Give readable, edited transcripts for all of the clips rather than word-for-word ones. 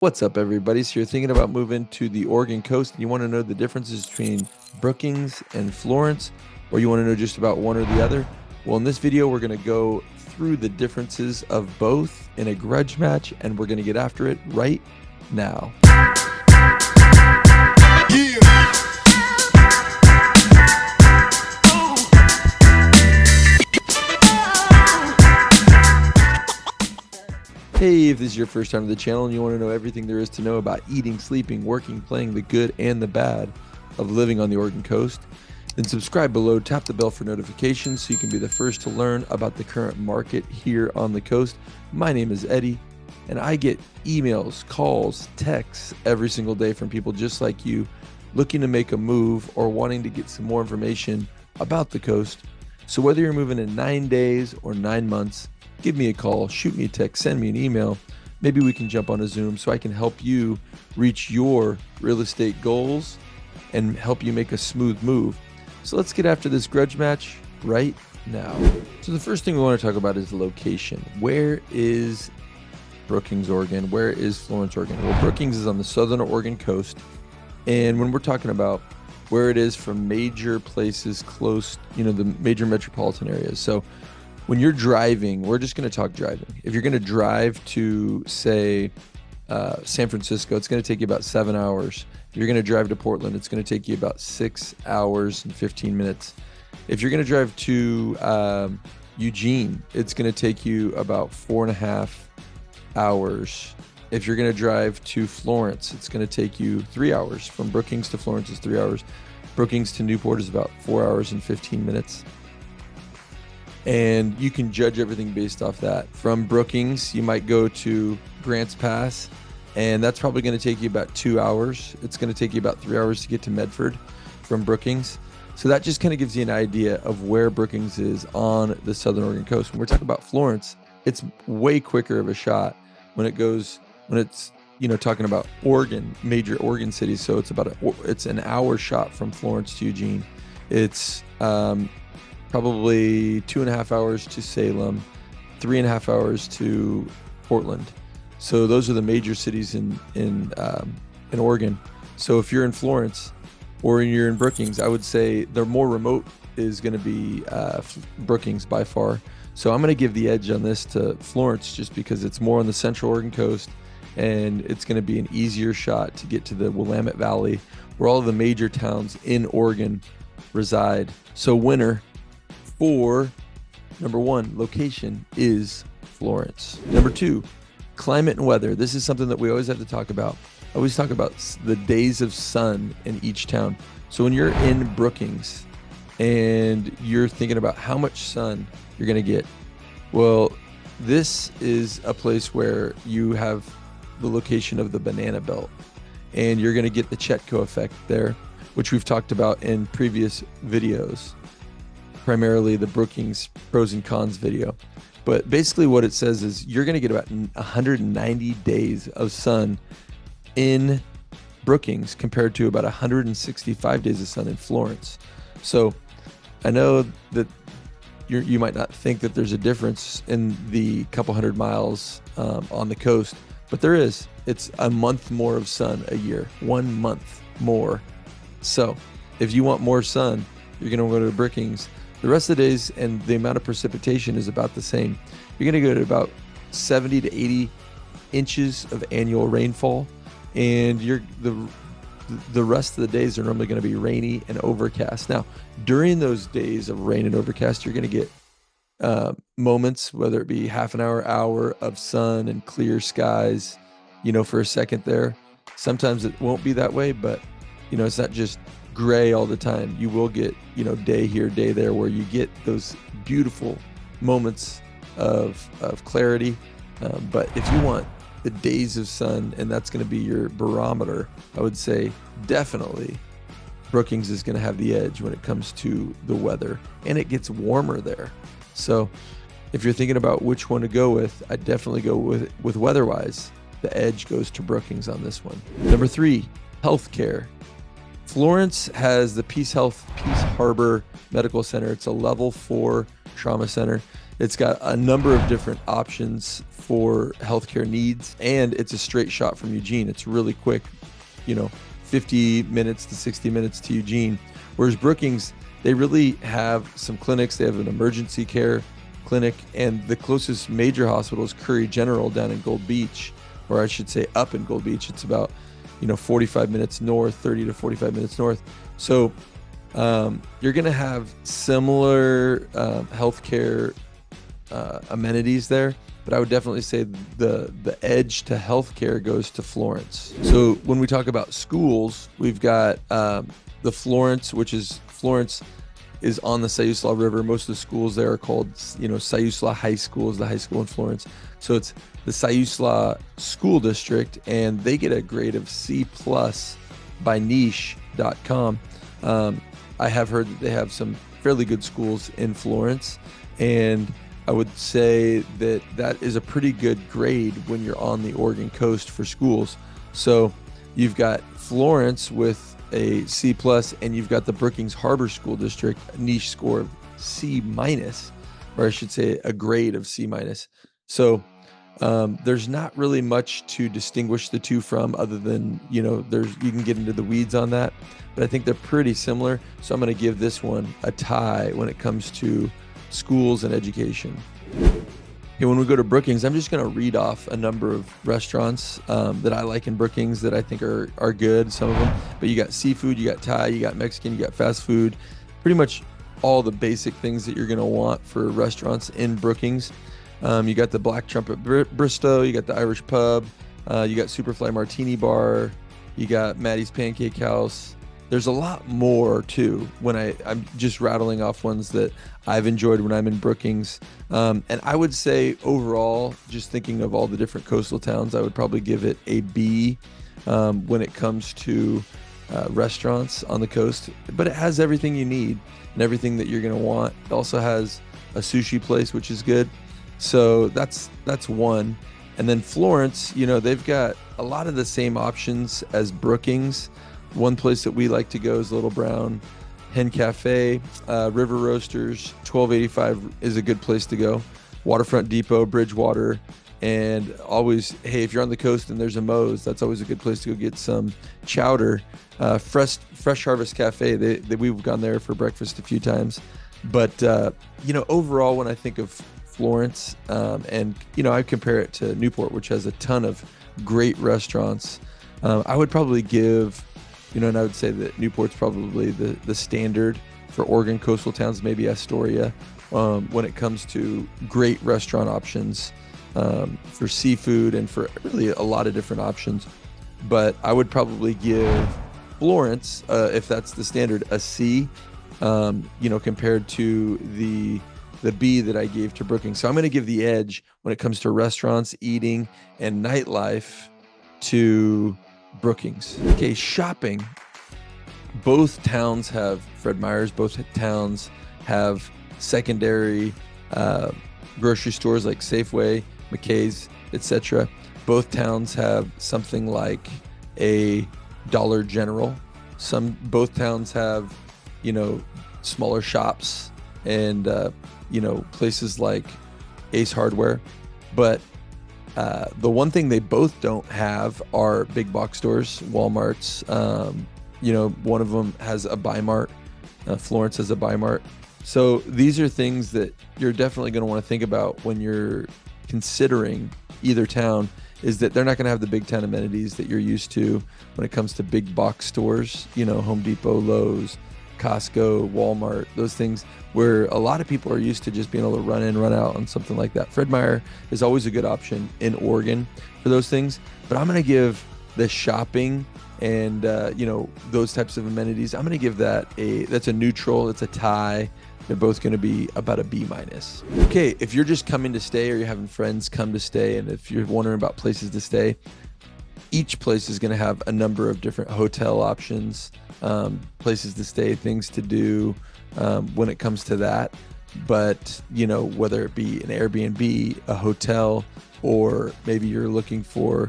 What's up, everybody? So you're thinking about moving to the Oregon coast and you want to know the differences between Brookings and Florence, or you want to know just about one or the other? Well, in this video, we're going to go through the differences of both in a grudge match, and we're going to get after it right now. Hey, if this is your first time to the channel and you want to know everything there is to know about eating, sleeping, working, playing, the good and the bad of living on the Oregon coast, then subscribe below, tap the bell for notifications so you can be the first to learn about the current market here on the coast. My name is Eddie, and I get emails, calls, texts every single day from people just like you looking to make a move or wanting to get some more information about the coast. So whether you're moving in 9 days or 9 months, give me a call, shoot me a text, send me an email. Maybe we can jump on a Zoom so I can help you reach your real estate goals and help you make a smooth move. So let's get after this grudge match right now. So the first thing we want to talk about is location. Where is Brookings, Oregon? Where is Florence, Oregon? Well, Brookings is on the southern Oregon coast. And when we're talking about where it is from major places close, the major metropolitan areas. So when you're driving, we're just going to talk driving. If you're going to drive to, say, San Francisco, it's going to take you about 7 hours. If you're going to drive to Portland, it's going to take you about 6 hours and 15 minutes. If you're going to drive to Eugene, it's going to take you about 4.5 hours. If you're going to drive to Florence, it's going to take you 3 hours. From Brookings to Florence is 3 hours. Brookings to Newport is about 4 hours and 15 minutes. And you can judge everything based off that. From Brookings, you might go to Grants Pass, and that's probably going to take you about 2 hours. It's going to take you about 3 hours to get to Medford from Brookings. So that just kind of gives you an idea of where Brookings is on the southern Oregon coast. When we're talking about Florence, it's way quicker of a shot when it's talking about Oregon, major Oregon cities. So it's an hour shot from Florence to Eugene. It's probably 2.5 hours to Salem, 3.5 hours to Portland. So those are the major cities in Oregon. So if you're in Florence or you're in Brookings, I would say the more remote is going to be Brookings by far. So I'm going to give the edge on this to Florence just because it's more on the central Oregon coast, and it's going to be an easier shot to get to the Willamette Valley where all of the major towns in Oregon reside. So winner for number one, location, is Florence. Number two, climate and weather. This is something that we always have to talk about. I always talk about the days of sun in each town. So when you're in Brookings and you're thinking about how much sun you're going to get, well, this is a place where you have the location of the banana belt, and you're going to get the Chetco effect there, which we've talked about in previous videos, primarily the Brookings pros and cons video. But basically what it says is you're going to get about 190 days of sun in Brookings compared to about 165 days of sun in Florence. So I know that you might not think that there's a difference in the couple hundred miles on the coast, but there is. It's a month more of sun a year, 1 month more. So if you want more sun, you're going to go to Brookings. The rest of the days and the amount of precipitation is about the same. You're going to get about 70 to 80 inches of annual rainfall, and the rest of the days are normally going to be rainy and overcast. Now, during those days of rain and overcast, you're going to get moments, whether it be half an hour of sun and clear skies, for a second there. Sometimes it won't be that way, but it's not just gray all the time. You will get, day here, day there, where you get those beautiful moments of clarity. But if you want the days of sun, and that's going to be your barometer, I would say definitely Brookings is going to have the edge when it comes to the weather, and it gets warmer there. So if you're thinking about which one to go with, I'd definitely go with weather-wise. The edge goes to Brookings on this one. Number three, healthcare. Florence has the Peace Harbor Medical Center. It's a level 4 trauma center. It's got a number of different options for healthcare needs, and it's a straight shot from Eugene. It's really quick, 50 minutes to 60 minutes to Eugene. Whereas Brookings, they really have some clinics. They have an emergency care clinic, and the closest major hospital is Curry General down in Gold Beach, or I should say up in Gold Beach. It's about 45 minutes north, 30 to 45 minutes north. So you're going to have similar healthcare amenities there, but I would definitely say the edge to healthcare goes to Florence. So when we talk about schools, we've got the Florence, Florence is on the Siuslaw River. Most of the schools there are called, Siuslaw High School is the high school in Florence. So it's the Siuslaw School District, and they get a grade of C+ by niche.com. I have heard that they have some fairly good schools in Florence, and I would say that is a pretty good grade when you're on the Oregon coast for schools. So you've got Florence with a C+, and you've got the Brookings Harbor School District, a niche score of C-, or I should say a grade of C-. So there's not really much to distinguish the two from, other than, you can get into the weeds on that, but I think they're pretty similar. So I'm going to give this one a tie when it comes to schools and education. Okay, when we go to Brookings, I'm just going to read off a number of restaurants that I like in Brookings that I think are good, some of them. But you got seafood, you got Thai, you got Mexican, you got fast food, pretty much all the basic things that you're going to want for restaurants in Brookings. You got the Black Trumpet Bristow, you got the Irish Pub, you got Superfly Martini Bar, you got Maddie's Pancake House. There's a lot more too. When I'm just rattling off ones that I've enjoyed when I'm in Brookings. And I would say overall, just thinking of all the different coastal towns, I would probably give it a B when it comes to restaurants on the coast. But it has everything you need and everything that you're gonna want. It also has a sushi place, which is good. So that's one. And then Florence, they've got a lot of the same options as Brookings. One place that we like to go is Little Brown Hen Cafe, River Roasters, 1285 is a good place to go. Waterfront Depot, Bridgewater, and always, hey, if you're on the coast and there's a Moe's, that's always a good place to go get some chowder. Fresh Harvest Cafe, we've gone there for breakfast a few times. But, overall, when I think of Florence, and, I compare it to Newport, which has a ton of great restaurants, I would probably give... and I would say that Newport's probably the standard for Oregon coastal towns, maybe Astoria, when it comes to great restaurant options for seafood and for really a lot of different options. But I would probably give Florence, if that's the standard, a C, compared to the B that I gave to Brookings. So I'm going to give the edge when it comes to restaurants, eating, and nightlife to Brookings. Okay, shopping. Both towns have Fred Meyer's. Both towns have secondary grocery stores like Safeway, McKay's, etc. Both towns have something like a Dollar General. Both towns have, smaller shops and places like Ace Hardware. But the one thing they both don't have are big box stores, Walmarts. One of them has a Bi-Mart. Florence has a Bi-Mart. So these are things that you're definitely going to want to think about when you're considering either town, is that they're not going to have the big town amenities that you're used to when it comes to big box stores, Home Depot, Lowe's, Costco, Walmart, those things where a lot of people are used to just being able to run in, run out on something like that. Fred Meyer is always a good option in Oregon for those things, but I'm going to give the shopping and, those types of amenities, I'm going to give that's a neutral, it's a tie. They're both going to be about a B-. Okay, if you're just coming to stay or you're having friends come to stay, and if you're wondering about places to stay, each place is going to have a number of different hotel options, places to stay, things to do when it comes to that. But, whether it be an Airbnb, a hotel, or maybe you're looking for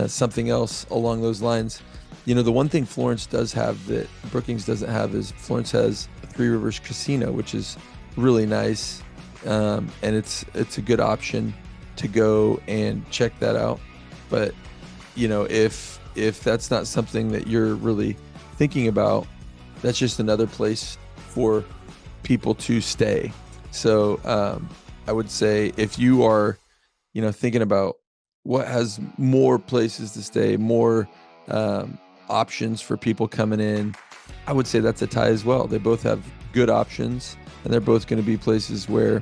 something else along those lines. The one thing Florence does have that Brookings doesn't have is Florence has a Three Rivers Casino, which is really nice. and it's a good option to go and check that out. But if that's not something that you're really thinking about, that's just another place for people to stay. So I would say if you are thinking about what has more places to stay, more options for people coming in, I would say that's a tie as well. They both have good options, and they're both going to be places where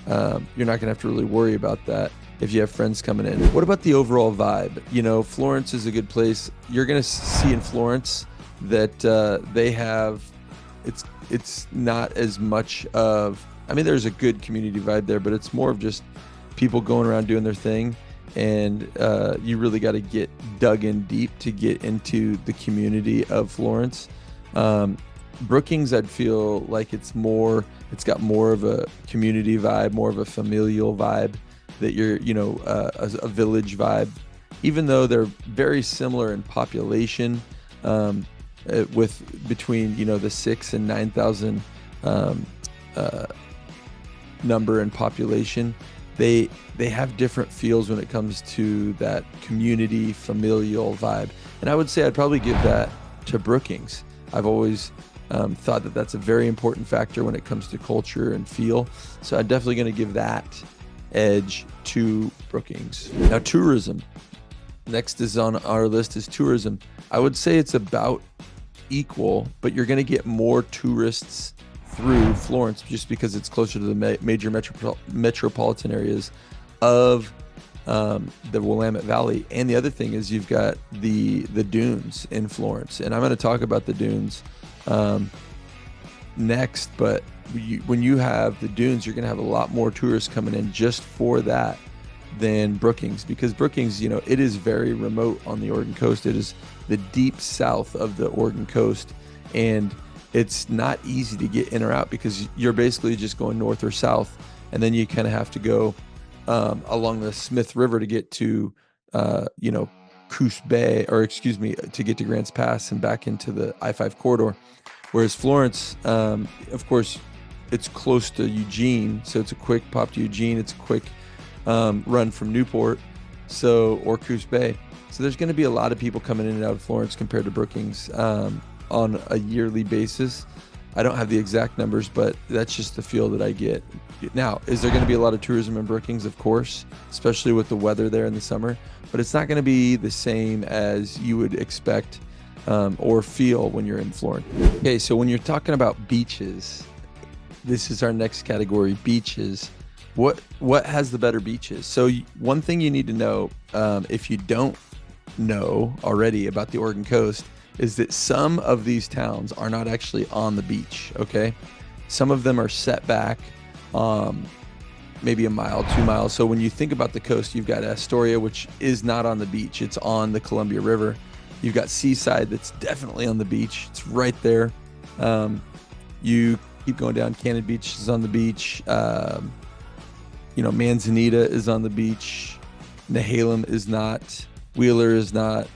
you're not going to have to really worry about that if you have friends coming in. What about the overall vibe? Florence is a good place. You're going to see in Florence that they have, it's not as much of, there's a good community vibe there, but it's more of just people going around doing their thing. And you really got to get dug in deep to get into the community of Florence. Brookings, I'd feel like it's got more of a community vibe, more of a familial vibe, that you're, a village vibe, even though they're very similar in population, with between, the 6,000 and 9,000 number in population. They have different feels when it comes to that community familial vibe. And I would say I'd probably give that to Brookings. I've always thought that that's a very important factor when it comes to culture and feel. So I'm definitely going to give that edge to Brookings. Now, tourism. Next is on our list is tourism. I would say it's about equal, but you're going to get more tourists through Florence just because it's closer to the major metropolitan areas of the Willamette Valley. And the other thing is you've got the dunes in Florence, and I'm going to talk about the dunes next. But when you have the dunes, you're going to have a lot more tourists coming in just for that than Brookings, because Brookings, it is very remote on the Oregon coast. It is the deep south of the Oregon coast, and it's not easy to get in or out because you're basically just going north or south, and then you kind of have to go along the Smith River to get to Coos Bay, or to get to Grants Pass and back into the I-5 corridor. Whereas Florence, of course, it's close to Eugene, so it's a quick pop to Eugene. It's a quick run from Newport, or Coos Bay. So there's going to be a lot of people coming in and out of Florence compared to Brookings on a yearly basis. I don't have the exact numbers, but that's just the feel that I get. Now, is there going to be a lot of tourism in Brookings? Of course, especially with the weather there in the summer, but it's not going to be the same as you would expect or feel when you're in Florence. Okay, so when you're talking about beaches, this is our next category, beaches. What has the better beaches? So one thing you need to know, if you don't know already about the Oregon coast, is that some of these towns are not actually on the beach, okay? Some of them are set back maybe a mile, 2 miles. So when you think about the coast, you've got Astoria, which is not on the beach. It's on the Columbia River. You've got Seaside, that's definitely on the beach. It's right there. You keep going down, Cannon Beach is on the beach. Manzanita is on the beach. Nehalem is not. Wheeler is not.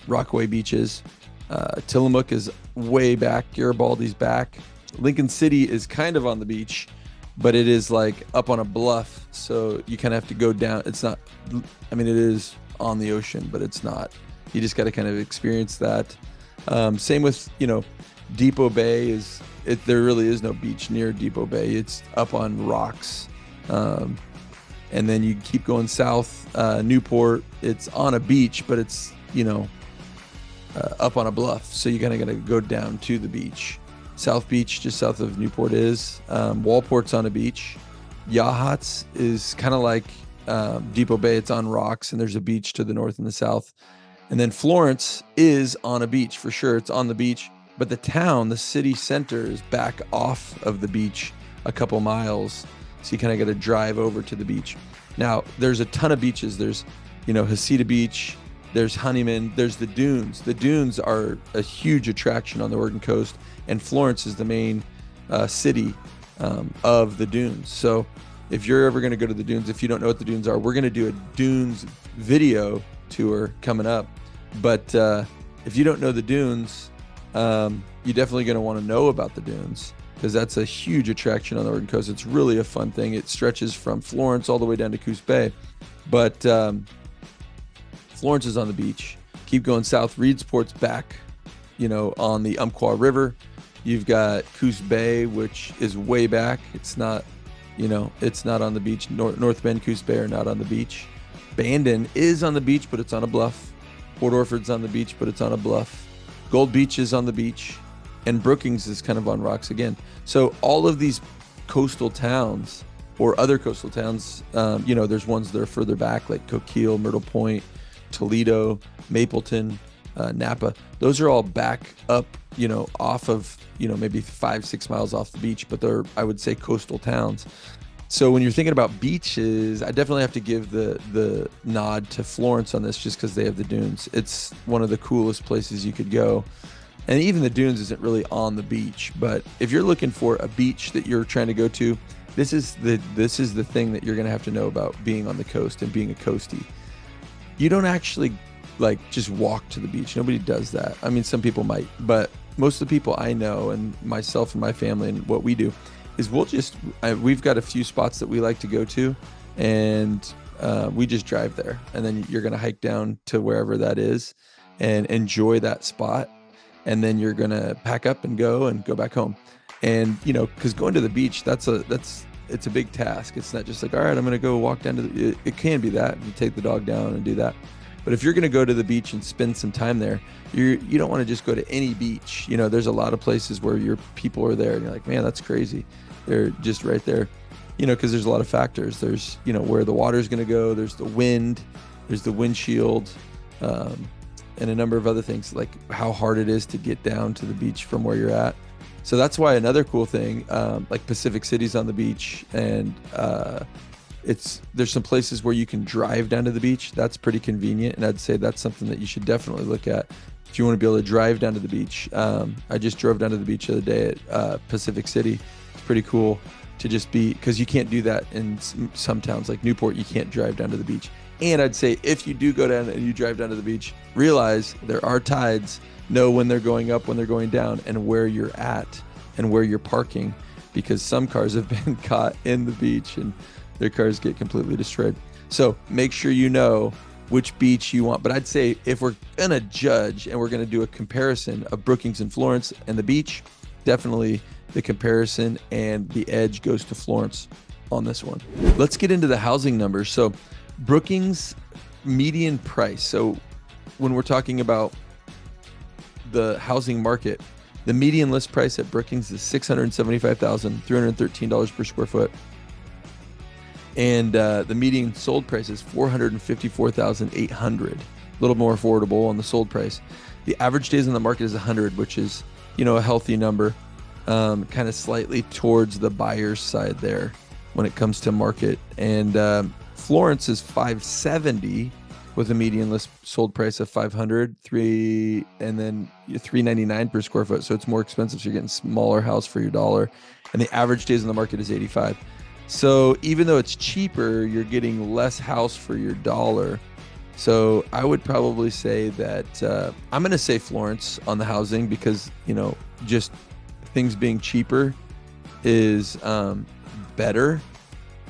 Rockaway Beaches. Tillamook is way back. Garibaldi's back. Lincoln City is kind of on the beach, but it is like up on a bluff, so you kind of have to go down. It's not, it is on the ocean, but it's not. You just got to kind of experience that. Same with, Depot Bay there really is no beach near Depot Bay. It's up on rocks. And then you keep going south, Newport, it's on a beach, but it's, up on a bluff. So you kind of got to go down to the beach. South Beach, just south of Newport is. Walport's on a beach. Yachats is kind of like Depot Bay. It's on rocks, and there's a beach to the north and the south. And then Florence is on a beach for sure. It's on the beach, but the city center is back off of the beach a couple miles. So you kind of got to drive over to the beach. Now, there's a ton of beaches. There's, Hasita Beach. There's Honeyman. There's the dunes. The dunes are a huge attraction on the Oregon coast, and Florence is the main city of the dunes. So if you're ever going to go to the dunes, if you don't know what the dunes are, we're going to do a dunes video tour coming up. But if you don't know the dunes, you're definitely going to want to know about the dunes. because that's a huge attraction on the Oregon coast. It's really a fun thing. It stretches from Florence all the way down to Coos Bay. But Florence is on the beach. Keep going south. Reedsport's back, on the Umpqua River. You've got Coos Bay, which is way back. It's not, it's not on the beach. North Bend, Coos Bay are not on the beach. Bandon is on the beach, but it's on a bluff. Port Orford's on the beach, but it's on a bluff. Gold Beach is on the beach. And Brookings is kind of on rocks again. So all of these coastal towns or other coastal towns, there's ones that are further back, like Coquille, Myrtle Point, Toledo, Mapleton, Napa. Those are all back up, off of, maybe 5-6 miles off the beach, but they're, I would say, coastal towns. So when you're thinking about beaches, I definitely have to give the nod to Florence on this, just because they have the dunes. It's one of the coolest places you could go. And even the dunes isn't really on the beach, but if you're looking for a beach that you're trying to go to, this is the thing that you're going to have to know about being on the coast and being a coastie. You don't actually just walk to the beach. Nobody does that. I mean, some people might, but most of the people I know, and myself and my family, and what we do is we've got a few spots that we like to go to, and we just drive there, and then you're going to hike down to wherever that is and enjoy that spot. And then you're going to pack up and go back home. And, because going to the beach, it's a big task. It's not just like, all right, I'm going to go walk down to it can be that. You take the dog down and do that. But if you're going to go to the beach and spend some time there, you don't want to just go to any beach. There's a lot of places where your people are there and you're like, man, that's crazy. They're just right there, because there's a lot of factors. There's, where the water's going to go. There's the wind, there's the windshield, and a number of other things, like how hard it is to get down to the beach from where you're at. So that's why another cool thing, like Pacific City's on the beach, and there's some places where you can drive down to the beach. That's pretty convenient, and I'd say that's something that you should definitely look at if you want to be able to drive down to the beach. I just drove down to the beach the other day at Pacific City. It's pretty cool to just be, because you can't do that in some towns like Newport. You can't drive down to the beach. And I'd say if you do go down and you drive down to the beach, realize there are tides, know when they're going up, when they're going down, and where you're at and where you're parking, because some cars have been caught in the beach and their cars get completely destroyed. So make sure you know which beach you want. But I'd say if we're going to judge and we're going to do a comparison of Brookings and Florence and the beach, definitely the comparison and the edge goes to Florence on this one. Let's get into the housing numbers. So Brookings median price. So when we're talking about the housing market, the median list price at Brookings is $675,313 per square foot. And the median sold price is $454,800, a little more affordable on the sold price. The average days on the market is 100, which is, a healthy number, kind of slightly towards the buyer's side there when it comes to market. And Florence is 570 with a median list sold price of 500, and then $399 per square foot. So it's more expensive. So you're getting smaller house for your dollar. And the average days on the market is 85. So even though it's cheaper, you're getting less house for your dollar. So I would probably say that I'm going to say Florence on the housing, because, just things being cheaper is better.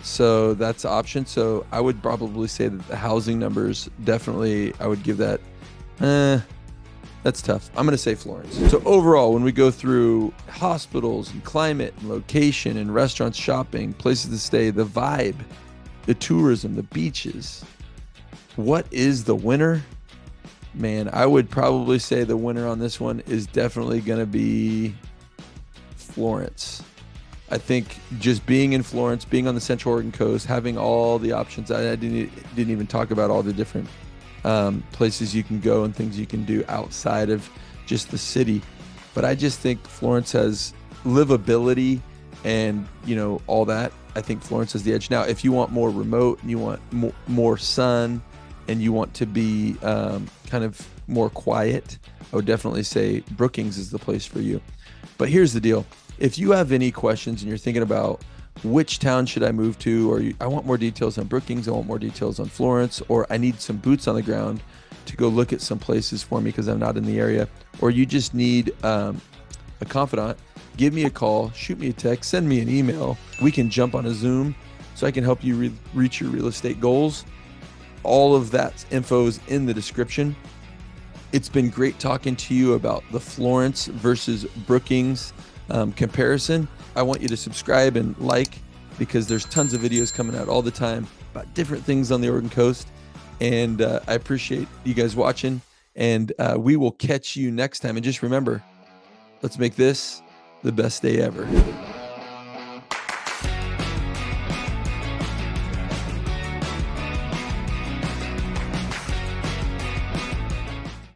So that's the option. So I would probably say that the housing numbers, definitely, I would give that, that's tough. I'm going to say Florence. So overall, when we go through hospitals and climate and location and restaurants, shopping, places to stay, the vibe, the tourism, the beaches, what is the winner? Man, I would probably say the winner on this one is definitely going to be Florence. I think just being in Florence, being on the Central Oregon coast, having all the options. I didn't even talk about all the different places you can go and things you can do outside of just the city. But I just think Florence has livability and, all that. I think Florence has the edge. Now, if you want more remote and you want more sun and you want to be kind of more quiet, I would definitely say Brookings is the place for you. But here's the deal. If you have any questions and you're thinking about which town should I move to, or I want more details on Brookings, I want more details on Florence, or I need some boots on the ground to go look at some places for me because I'm not in the area, or you just need a confidant, give me a call, shoot me a text, send me an email. We can jump on a Zoom so I can help you reach your real estate goals. All of that info is in the description. It's been great talking to you about the Florence versus Brookings comparison. I want you to subscribe and like, because there's tons of videos coming out all the time about different things on the Oregon coast. And I appreciate you guys watching, and we will catch you next time. And just remember, let's make this the best day ever.